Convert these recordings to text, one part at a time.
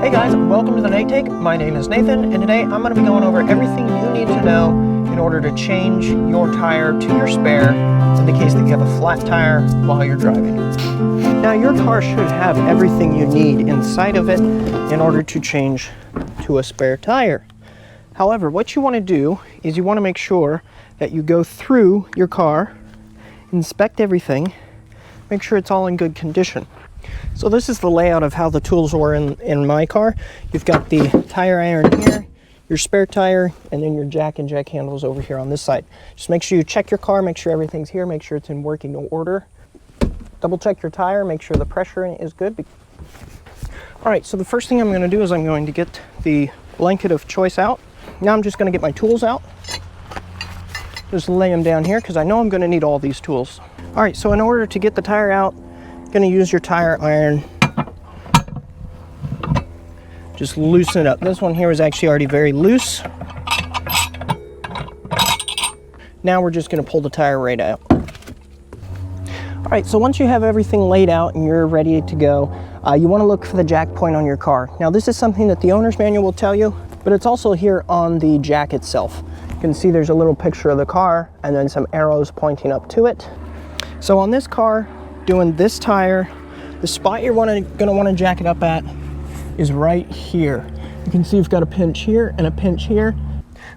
Hey guys, welcome to the Nate Take. My name is Nathan, and today I'm going to be going over everything you need to know in order to change your tire to your spare in the case that you have a flat tire while you're driving. Now, your car should have everything you need inside of it in order to change to a spare tire. However, what you want to do is you want to make sure that you go through your car, inspect everything, make sure it's all in good condition. So this is the layout of how the tools were in my car. You've got the tire iron here, your spare tire, and then your jack and jack handles over here on this side. Just make sure you check your car, make sure everything's here, make sure it's in working order. Double check your tire, make sure the pressure in it is good. All right, so the first thing I'm going to do is I'm going to get the blanket of choice out. Now I'm just going to get my tools out. Just lay them down here because I know I'm going to need all these tools. All right, so in order to get the tire out, going to use your tire iron. Just loosen it up. This one here is actually already very loose. Now we're just going to pull the tire right out. All right, so once you have everything laid out and you're ready to go, you want to look for the jack point on your car. Now this is something that the owner's manual will tell you, but it's also here on the jack itself. You can see there's a little picture of the car and then some arrows pointing up to it. So on this car, doing this tire, the spot you're going to want to jack it up at is right here. You can see you've got a pinch here and a pinch here.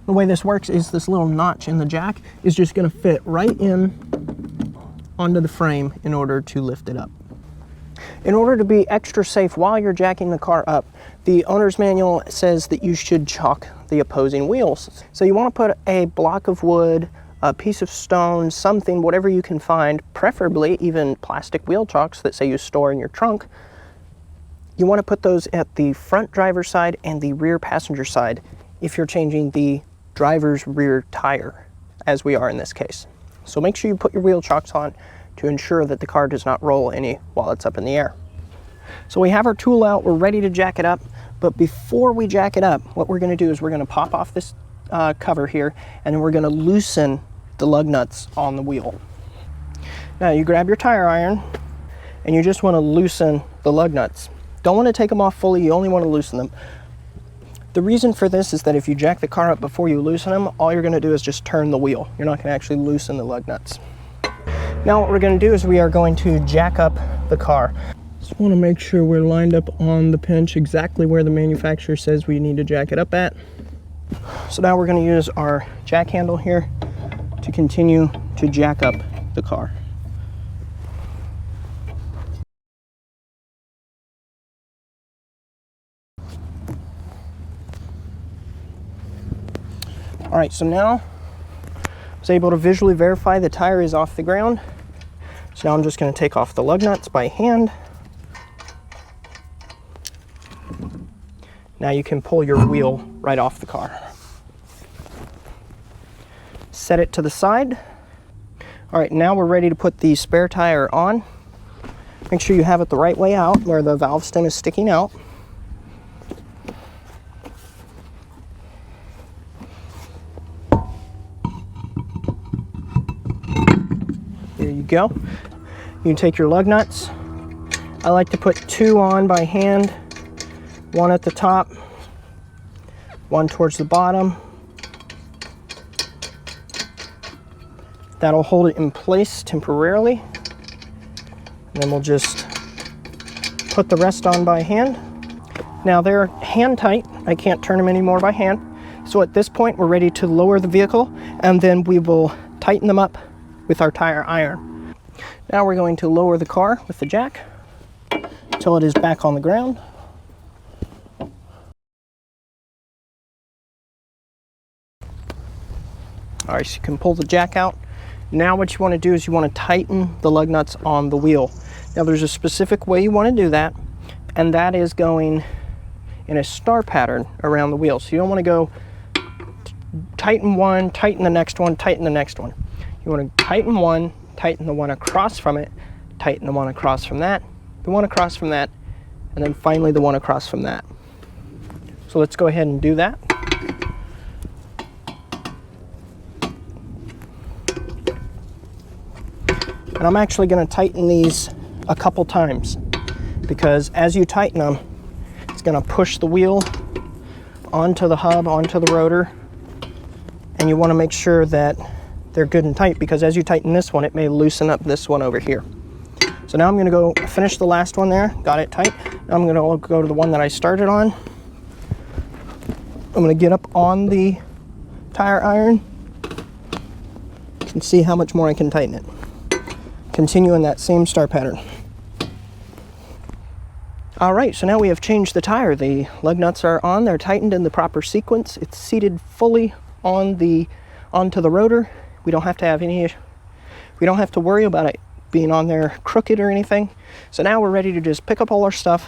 The way this works is this little notch in the jack is just going to fit right in onto the frame in order to lift it up. In order to be extra safe while you're jacking the car up, the owner's manual says that you should chock the opposing wheels. So you want to put a block of wood, a piece of stone, something, whatever you can find, preferably even plastic wheel chocks that say you store in your trunk. You want to put those at the front driver's side and the rear passenger side if you're changing the driver's rear tire, as we are in this case. So make sure you put your wheel chocks on to ensure that the car does not roll any while it's up in the air. So we have our tool out, we're ready to jack it up, but before we jack it up, what we're going to do is we're going to pop off this cover here, and then we're going to loosen the lug nuts on the wheel. Now you grab your tire iron and you just want to loosen the lug nuts. Don't want to take them off fully, you only want to loosen them. The reason for this is that if you jack the car up before you loosen them, all you're going to do is just turn the wheel. You're not going to actually loosen the lug nuts. Now what we're going to do is we are going to jack up the car. Just want to make sure we're lined up on the pinch exactly where the manufacturer says we need to jack it up at. So now we're going to use our jack handle here to continue to jack up the car. All right, so now I was able to visually verify the tire is off the ground. So now I'm just going to take off the lug nuts by hand. Now you can pull your wheel right off the car. Set it to the side. All right, now we're ready to put the spare tire on. Make sure you have it the right way out where the valve stem is sticking out. There you go. You can take your lug nuts. I like to put two on by hand. One at the top, one towards the bottom. That'll hold it in place temporarily. And then we'll just put the rest on by hand. Now they're hand tight. I can't turn them anymore by hand. So at this point, we're ready to lower the vehicle, and then we will tighten them up with our tire iron. Now we're going to lower the car with the jack until it is back on the ground. All right, so you can pull the jack out. Now what you want to do is you want to tighten the lug nuts on the wheel. Now there's a specific way you want to do that, and that is going in a star pattern around the wheel. So you don't want to go tighten one, tighten the next one, tighten the next one. You want to tighten one, tighten the one across from it, tighten the one across from that, the one across from that, and then finally the one across from that. So let's go ahead and do that. And I'm actually going to tighten these a couple times because as you tighten them, it's going to push the wheel onto the hub, onto the rotor, and you want to make sure that they're good and tight, because as you tighten this one, it may loosen up this one over here. So now I'm going to go finish the last one there, got it tight. Now I'm going to go to the one that I started on. I'm going to get up on the tire iron and see how much more I can tighten it. Continue in that same star pattern. All right, so now we have changed the tire. The lug nuts are on, they're tightened in the proper sequence. It's seated fully onto the rotor. We don't have to worry about it being on there crooked or anything. So now we're ready to just pick up all our stuff,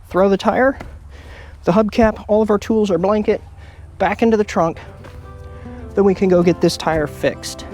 throw the tire, the hubcap, all of our tools, our blanket, back into the trunk. Then we can go get this tire fixed.